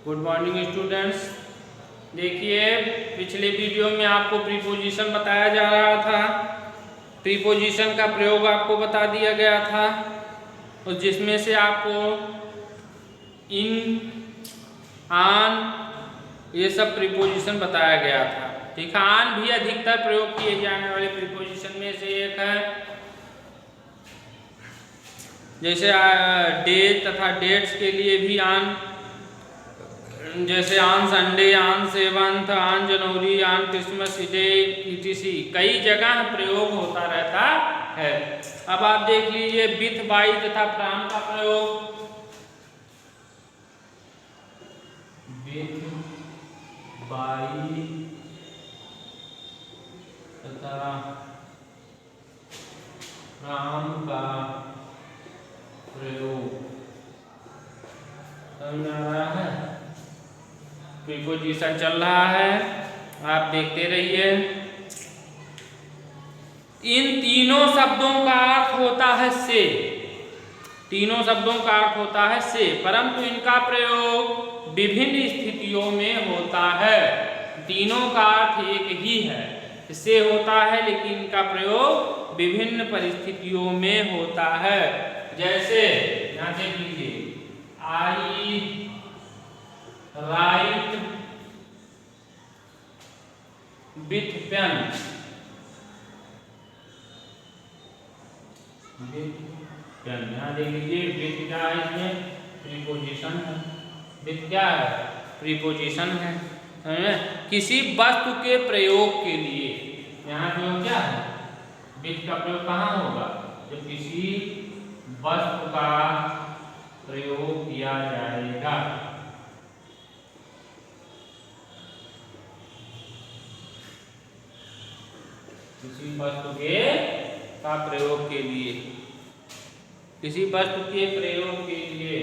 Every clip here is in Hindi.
Good morning students. देखिए, पिछले वीडियो में आपको प्रीपोजिशन बताया जा रहा था। प्रीपोजिशन का प्रयोग आपको बता दिया गया था और जिसमें से आपको इन, आन ये सब प्रीपोजिशन बताया गया था। ठीक है, आन भी अधिकतर प्रयोग किए जाने वाले प्रीपोजिशन में से एक है। जैसे डेज तथा डेट्स के लिए भी आन, जैसे आन संडे, आन सेवंथ, आन जनवरी, आन क्रिसमस डे etc कई जगह प्रयोग होता रहता है। अब आप देख लीजिए विथ, बाई तथा फ्रॉम का प्रयोग। विथ, बाई तथा फ्रॉम का प्रयोग समझ आ रहा है। प्रीपोजिशन चल रहा है, आप देखते रहिए। इन तीनों शब्दों का अर्थ होता है से। तीनों शब्दों का अर्थ होता है से, परंतु इनका प्रयोग विभिन्न स्थितियों में होता है। तीनों का अर्थ एक ही है, से होता है, लेकिन इनका प्रयोग विभिन्न परिस्थितियों में होता है। जैसे यहाँ देख लीजिए, आई राइट विथ पेन। यहाँ देख लीजिए विथ क्या है, इसमें प्रीपोजिशन है। विथ क्या है? प्रीपोजिशन है। किसी वस्तु के प्रयोग के लिए यहाँ जो क्या है, विथ का प्रयोग कहाँ होगा? जब किसी वस्तु का प्रयोग किया जाएगा। किसी वस्तु के का प्रयोग के लिए, किसी वस्तु के प्रयोग के लिए,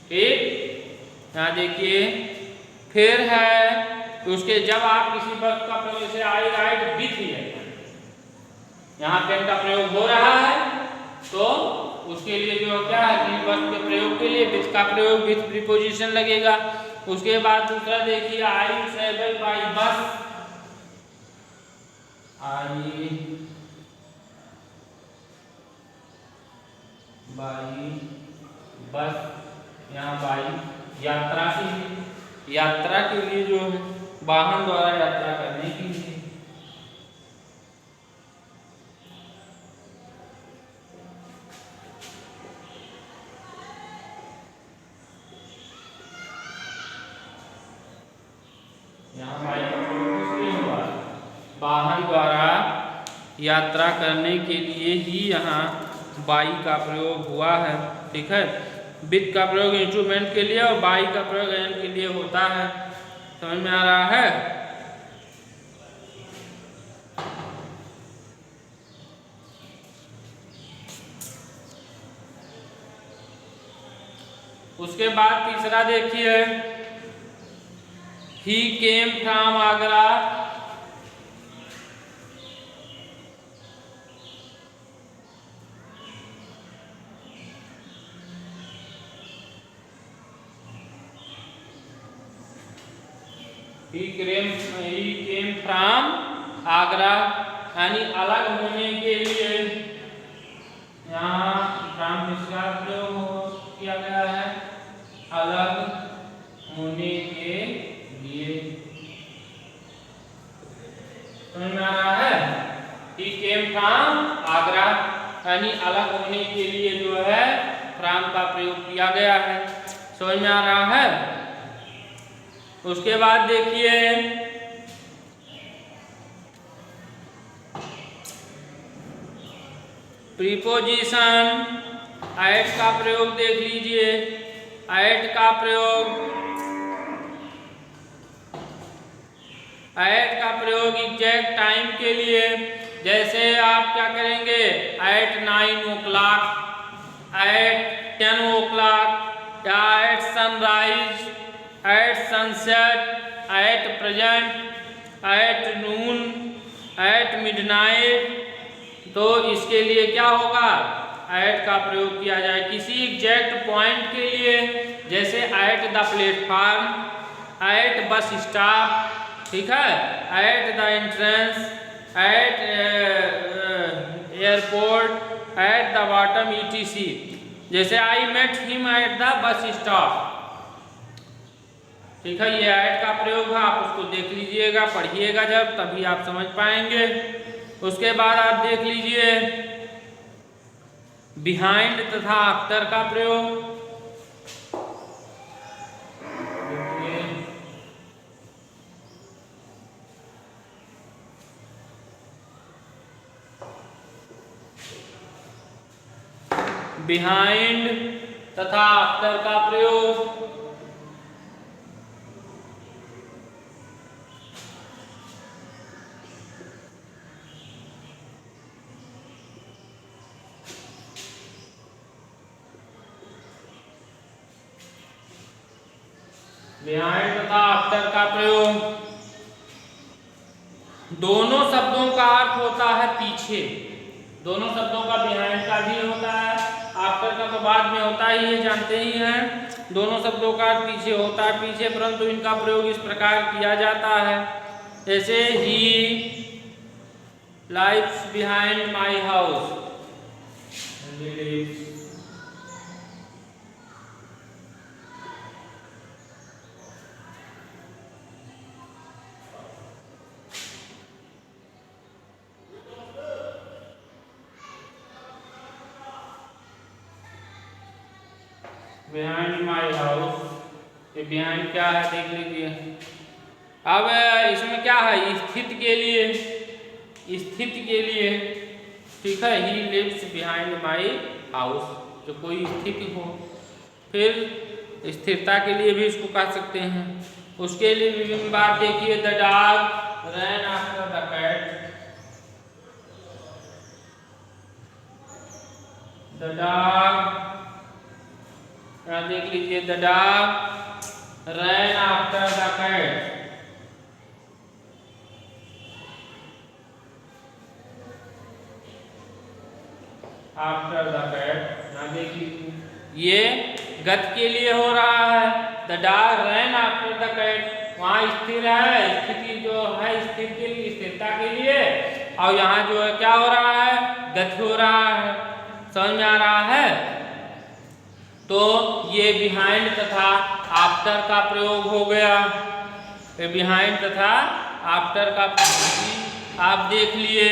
ठीक। यहाँ देखिए फिर है, तो उसके जब आप किसी वस्तु का प्रयोग, जैसे आई राइट विथ है, यहाँ पेन का प्रयोग हो रहा है, तो उसके लिए जो क्या है, किसी वस्तु के प्रयोग के लिए विथ का प्रयोग, विथ प्रीपोजिशन लगेगा। उसके बाद दूसरा देखिए, I travel by bus. I by bus, यहाँ बाई यात्रा के लिए, यात्रा के लिए जो है वाहन द्वारा यात्रा करने के लिए। यहाँ बाई का प्रयोग किस लिए हुआ? वाहन द्वारा यात्रा करने के लिए ही यहाँ बाई का प्रयोग हुआ है। ठीक है, विथ का प्रयोग इंस्ट्रूमेंट के लिए और बाई का प्रयोग एन के लिए होता है। समझ में आ रहा है? उसके बाद तीसरा देखिए, he came from Agra. He came from Agra, यानी अलग होने के लिए यहाँ फ्रॉम किसका प्रयोग किया गया है? अलग होने के लिए। समझ में आ रहा है? ही केम फ्रॉम आगरा, यानी अलग होने के लिए जो है फ्रॉम का प्रयोग किया गया है। समझ में आ रहा है? उसके बाद देखिए, प्रीपोजिशन एट का प्रयोग देख लीजिए। एट का प्रयोग, एट का प्रयोग एग्जैक्ट टाइम के लिए। जैसे आप क्या करेंगे, एट 9 o'clock, एट 10 o'clock, या at sunrise, at sunset, at present, at noon, at midnight. तो इसके लिए क्या होगा, एट का प्रयोग किया जाए किसी एग्जैक्ट पॉइंट के लिए, जैसे at the platform, at bus stop, ठीक है, at the entrance, at airport, at the bottom etc। जैसे I met him at the bus stop, ठीक है, ये एट का प्रयोग है, आप उसको देख लीजिएगा, पढ़िएगा जब, तभी आप समझ पाएंगे। उसके बाद आप देख लीजिए बिहाइंड तथा आफ्टर का प्रयोग। बिहाइंड तथा आफ्टर का प्रयोग। बिहाइंड तथा आफ्टर का प्रयोग। दोनों शब्दों का अर्थ होता है पीछे, दोनों शब्दों का बिहाइंड का भी होता है, आफ्टर का तो बाद में होता ही है, जानते ही हैं। दोनों शब्दों का अर्थ पीछे होता है, पीछे, परंतु इनका प्रयोग इस प्रकार किया जाता है, जैसे he lives behind my house, behind my house. ये बिहाइंड क्या है देख लीजिए। अब इसमें क्या है, स्थित के लिए, स्थित के लिए, ठीक है, he lives behind my house, जो कोई स्थिति हो। फिर स्थिरता के लिए भी इसको कह सकते हैं। उसके लिए विभिन्न बात देखिए, the dog ran after the cat, the dog, देख लीजिए, the dog ran after the cat, after the cat, यहाँ देख लीजिए, ये गत के लिए हो रहा है, the dog ran after the cat, वहाँ स्थिर है, स्थिति जो है स्थिर के लिए, स्थिरता के लिए, और यहाँ जो है क्या हो रहा है, गत हो रहा है, समझ में आ रहा है। तो ये बिहाइंड तथा आफ्टर का प्रयोग हो गया, ये बिहाइंड तथा आफ्टर का आप देख लिए।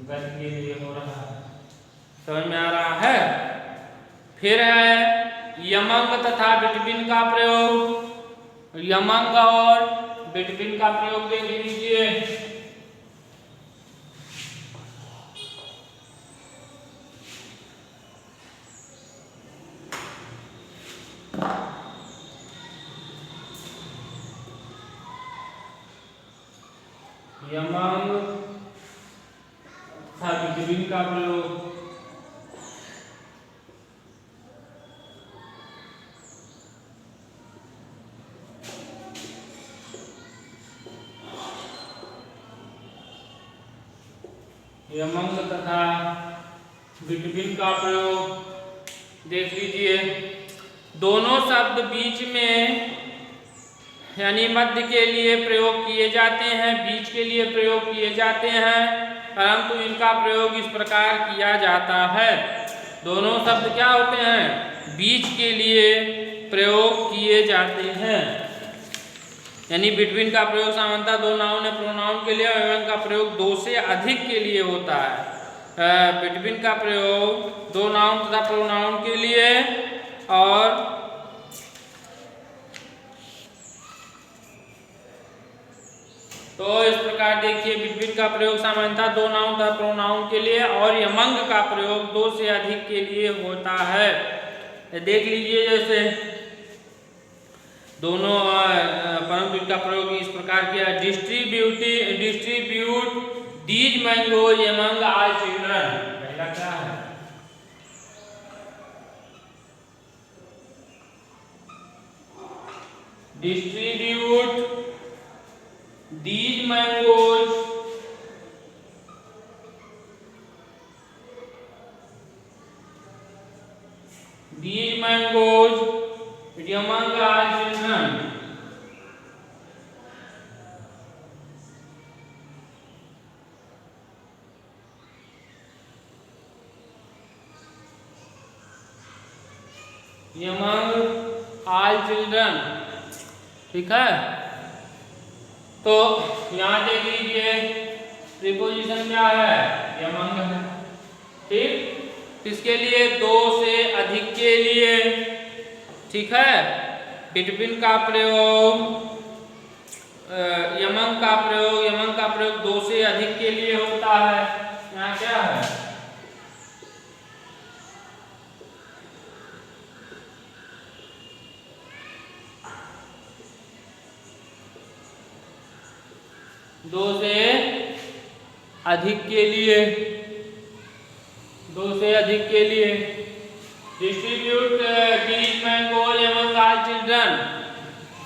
के लिए हो रहा है, समझ में आ रहा है। फिर है यमंग तथा बिटवीन का प्रयोग, यमंग और बिटवीन का प्रयोग देख लीजिए। यमंग तथा बिटवीन का प्रयोग, यमंग तथा बिटवीन का प्रयोग देख लीजिए। दोनों शब्द बीच में यानी मध्य के लिए प्रयोग किए जाते हैं, बीच के लिए प्रयोग किए जाते हैं, परंतु इनका प्रयोग इस प्रकार किया जाता है। दोनों शब्द क्या होते हैं, बीच के लिए प्रयोग किए जाते हैं। यानी बिटवीन का प्रयोग सामान्यतः दो नाउन या प्रोनाउन के लिए, और यमंग का प्रयोग दो से अधिक के लिए होता है। बिटवीन का प्रयोग दो नाउन तथा प्रोनाउन के लिए और तो इस प्रकार प्रकार देखिए बिटवीन का प्रयोग सामान्यतः दो नाउन तथा प्रोनाउन के लिए और यमंग का प्रयोग दो से अधिक के लिए होता है। देख लीजिए जैसे दोनों परम द्विज का प्रयोग इस प्रकार किया, distribute these mangoes among all children. पहला क्या है, distribute these mangoes among all children। among all children, ठीक है। तो यहाँ देख लीजिए प्रीपोजिशन क्या है, among है, ठीक। किसके लिए, दो से अधिक के लिए, ठीक है। बिटवीन का प्रयोग यमंग का प्रयोग दो से अधिक के लिए होता है। यहाँ क्या है, दो से अधिक के लिए, दो से अधिक के लिए। Distribute these mangoes among all children,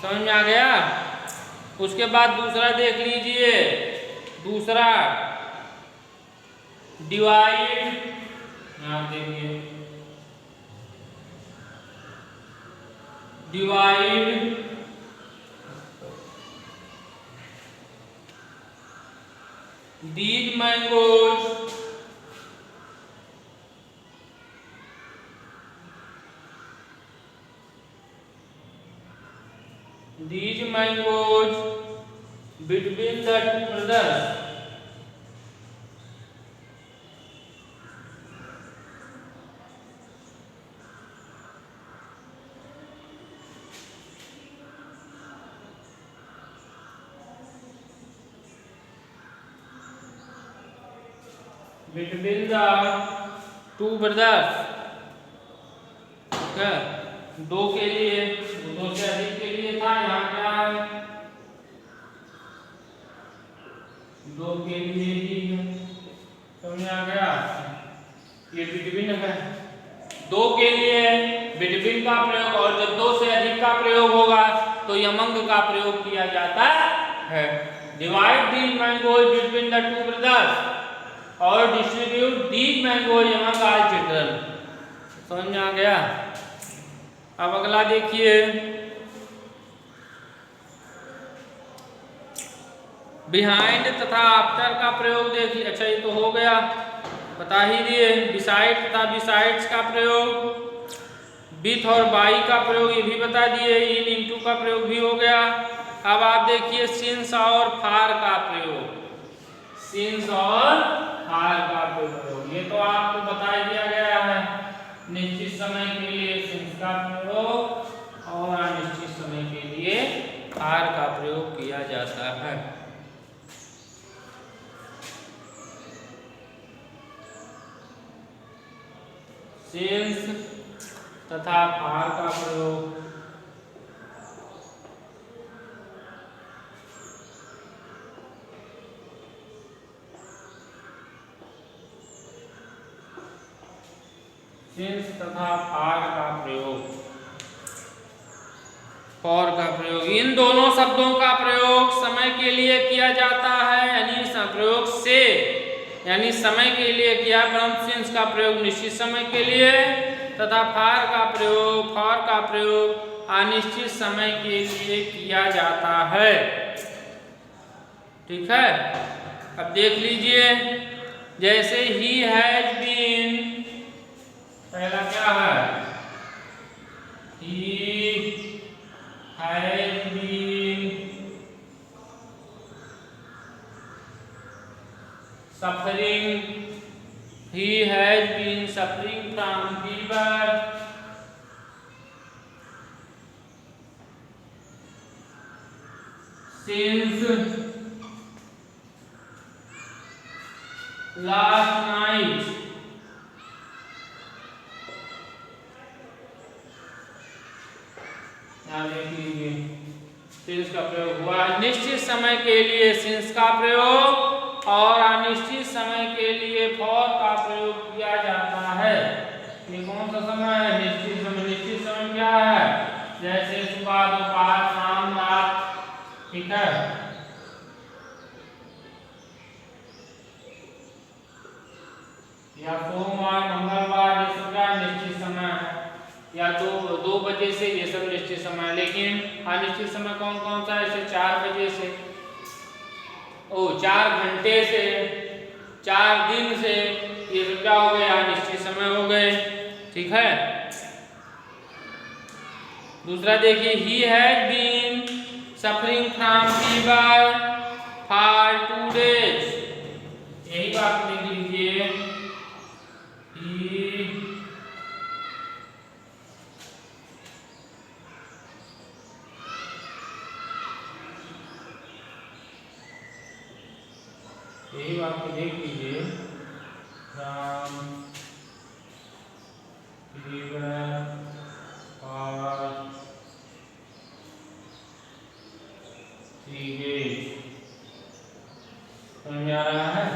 समझ में आ गया। उसके बाद दूसरा देख लीजिए, दूसरा डिवाइड, यहाँ देखिए divide these mangoes between the two brothers। between the two brothers, क्या दो के लिए, दो से अधिक के लिए था। यहाँ क्या है, दो के लिए ही है, समझ आ गया। ये बिटवीन है, दो के लिए बिटवीन का प्रयोग, और जब दो से अधिक का प्रयोग होगा तो यमंग का प्रयोग किया जाता है। Divide these mangoes between the two brothers और distribute these mangoes among all children. समझ में आ गया। अब अगला देखिए, बिहाइंड तथा आफ्टर का प्रयोग देखिए। अच्छा ये तो हो गया, बता ही दिए। बिसाइड तथा बिसाइड्स का प्रयोग, विथ और बाई का प्रयोग ये भी बता दिए। इन इनटू का प्रयोग भी हो गया। अब आप देखिए सिंस और फार का प्रयोग, सिंस और फार का प्रयोग, ये तो आपको बता दिया गया है। निश्चित समय के लिए सिंस का प्रयोग और अनिश्चित समय के लिए फार का प्रयोग किया जाता है। सिंस तथा फार का प्रयोग, सिंस तथा फार का प्रयोग, फॉर का प्रयोग, इन दोनों शब्दों का प्रयोग समय के लिए किया जाता है, यानी प्रयोग से यानी समय के लिए किया, परंतु सिंस का प्रयोग निश्चित समय के लिए तथा फार का प्रयोग अनिश्चित समय के लिए किया जाता है। ठीक है। अब देख लीजिए, जैसे ही हैज बीन, पहला क्या है, he has been suffering, he has been suffering from fever, since last night, यहाँ देख लीजिए सिंस का प्रयोग हुआ। निश्चित समय के लिए सिंस का प्रयोग और अनिश्चित समय के लिए फॉर का प्रयोग किया जाता है। ये कौन सा समय है? निश्चित समय। निश्चित समय क्या है? जैसे सुबह, दोपहर, शाम, रात, ठीक है। या सोमवार, मंगलवार, ये सब क्या निश्चित समय है। या 2 बजे से, ये सब निश्चित समय है। लेकिन अनिश्चित समय कौन कौन सा है? जैसे 4 बजे से, 4 घंटे से, 4 दिन से, ये सब क्या हो गए? अनिश्चित समय हो गए, ठीक है। दूसरा देखिए, he had been suffering from fever for 2 days, यही बात लिख लीजिए। यही बात को देख लीजिए। फ्रॉम फीवर और 3 days, समझ में आ रहा है?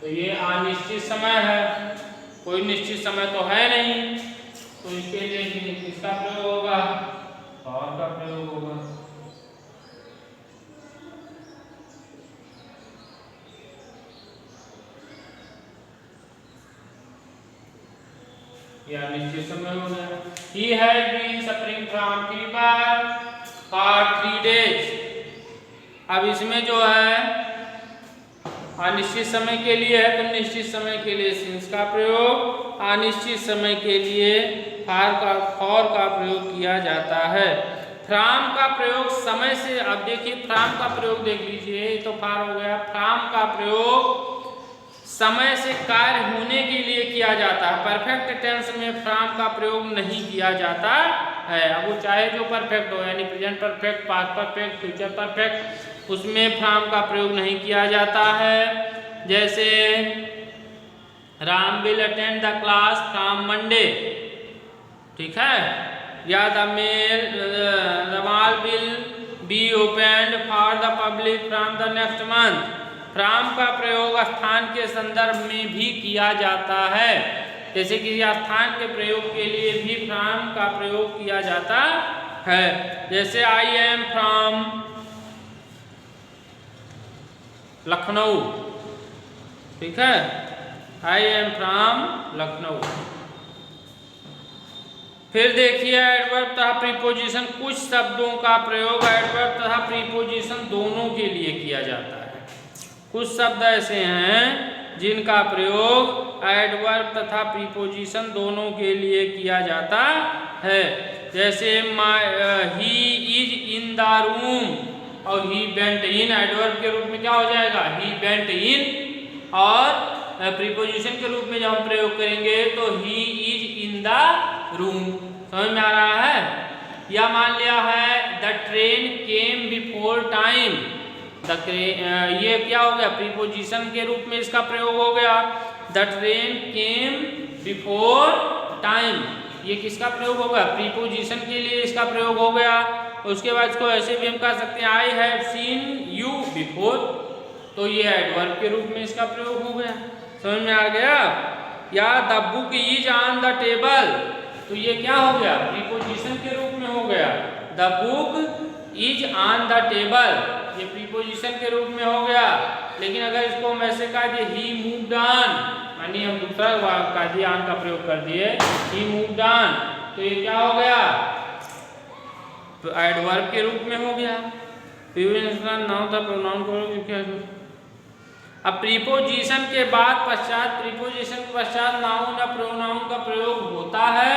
तो ये अनिश्चित समय है, कोई निश्चित समय तो है नहीं, तो इसके लिए किसका प्रयोग होगा? और का प्रयोग होगा। यह अनिश्चित समय हो गया। He had been suffering from fever for 3 days। अब इसमें जो है अनिश्चित समय के लिए है, तो निश्चित समय के लिए सिंस का प्रयोग, अनिश्चित समय के लिए फॉर का प्रयोग किया जाता है। फ्रॉम का प्रयोग समय से, अब देखिए फ्रॉम का प्रयोग देख लीजिए, तो फॉर हो गया। फ्रॉम का प्रयोग समय से कार्य होने के लिए किया जाता है। परफेक्ट टेंस में फ्रॉम का प्रयोग नहीं किया जाता है। अब वो चाहे जो परफेक्ट हो, यानी present perfect, past perfect, future perfect, उसमें फ्रॉम का प्रयोग नहीं किया जाता है। जैसे Ram will attend the class from Monday, ठीक है। या the mall will be opened for the public from the next month. From का प्रयोग स्थान के संदर्भ में भी किया जाता है। जैसे कि स्थान के प्रयोग के लिए भी फ्रॉम का प्रयोग किया जाता है। जैसे आई एम फ्रॉम लखनऊ, ठीक है। I am from Lucknow. फिर देखिए एडवर्ब तथा प्रीपोजिशन। कुछ शब्दों का प्रयोग एडवर्ब तथा प्रीपोजिशन दोनों के लिए किया जाता है। कुछ शब्द ऐसे हैं जिनका प्रयोग एडवर्ब तथा प्रीपोजिशन दोनों के लिए किया जाता है। जैसे he is in the room और ही वेंट इन, एडवर्ब के रूप में क्या हो जाएगा? He went in. और प्रीपोजिशन के रूप में जब हम प्रयोग करेंगे तो he is in the room. समझ में आ रहा है? या मान लिया है the train came before time. ये क्या हो गया? प्रीपोजिशन के रूप में इसका प्रयोग हो गया। The train came before time, ये किसका प्रयोग होगा? प्रीपोजिशन के लिए इसका प्रयोग हो गया। उसके बाद इसको ऐसे भी हम कह सकते हैं I have seen you before, तो ये एडवर्ब के रूप में इसका प्रयोग हो गया। समझ में आ गया? या the book is on the table, तो ये क्या हो गया? प्रीपोजिशन के रूप में हो गया। The book is on the table, ये प्रीपोजिशन के रूप में हो गया। लेकिन अगर इसको हम ऐसे कह दिए ही मूव्ड ऑन, यानी हम दूसरा कह दिए ऑन का प्रयोग कर दिए, ही मूव्ड ऑन, तो ये क्या हो गया? तो एडवर्ब के रूप में हो गया। नाउन था, प्रोनाउन को क्या? अब प्रीपोजिशन के बाद पश्चात, प्रीपोजिशन के पश्चात नाउन या प्रोनाउन का प्रयोग होता है।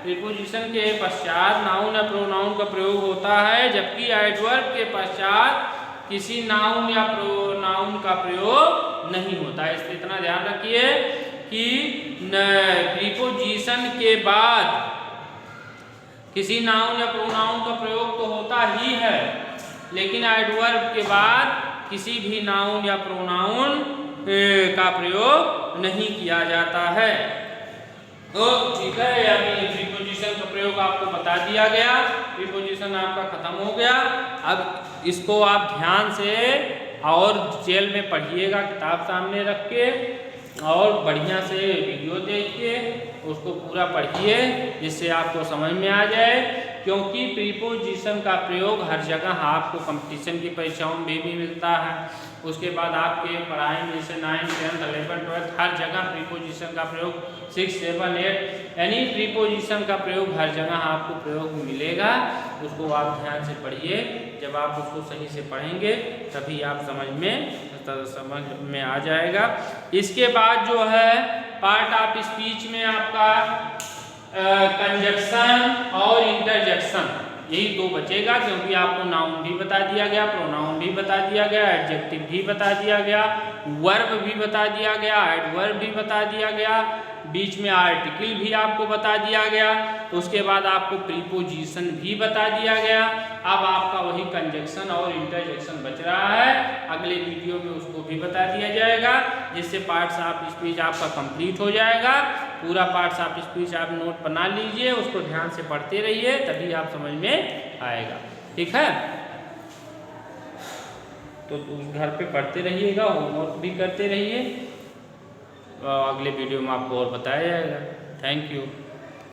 प्रीपोजिशन के पश्चात नाउन या प्रोनाउन का प्रयोग होता है, जबकि एडवर्ब के पश्चात किसी नाउन या प्रोनाउन का प्रयोग नहीं होता है। इसलिए इतना ध्यान रखिए कि प्रीपोजिशन के बाद किसी नाउन या प्रोनाउन का प्रयोग तो होता ही है, लेकिन एडवर्ब के बाद किसी भी नाउन या प्रोनाउन का प्रयोग नहीं किया जाता है। तो ठीक है, यानी प्रीपोजिशन का प्रयोग आपको बता दिया गया। प्रीपोजिशन आपका खत्म हो गया। अब इसको आप ध्यान से और जेल में पढ़िएगा, किताब सामने रख के, और बढ़िया से वीडियो देखिए, उसको पूरा पढ़िए जिससे आपको समझ में आ जाए। क्योंकि प्रीपोजिशन का प्रयोग हर जगह आपको कंपटीशन की परीक्षाओं में भी मिलता है। उसके बाद आपके पढ़ाई में जैसे 9, 10, 11, 12 हर जगह प्रीपोजिशन का प्रयोग 6, 7, 8 यानी प्रीपोजिशन का प्रयोग हर जगह आपको प्रयोग मिलेगा। उसको आप ध्यान से पढ़िए। जब आप उसको सही से पढ़ेंगे तभी आप समझ में आ जाएगा। इसके बाद जो है पार्ट ऑफ स्पीच में आपका कंजक्शन और इंटरजेक्शन, यही दो बचेगा। क्योंकि आपको नाउन भी बता दिया गया, प्रोनाउन भी बता दिया गया, एडजेक्टिव भी बता दिया गया, वर्ब भी बता दिया गया, एडवर्ब भी बता दिया गया, बीच में आर्टिकल भी आपको बता दिया गया। उसके बाद आपको प्रीपोजिशन भी बता दिया गया। अब आपका वही कंजक्शन और इंटरजेक्शन बच रहा है। अगले वीडियो में उसको भी बता दिया जाएगा, जिससे पार्ट्स ऑफ स्पीच आपका कंप्लीट हो जाएगा। पूरा पार्ट्स ऑफ स्पीच आप नोट बना लीजिए, उसको ध्यान से पढ़ते रहिए, तभी आप समझ में आएगा। ठीक है, तो घर पे पढ़ते रहिएगा, होमवर्क भी करते रहिए। अगले वीडियो में आपको और बताया जाएगा। Thank you.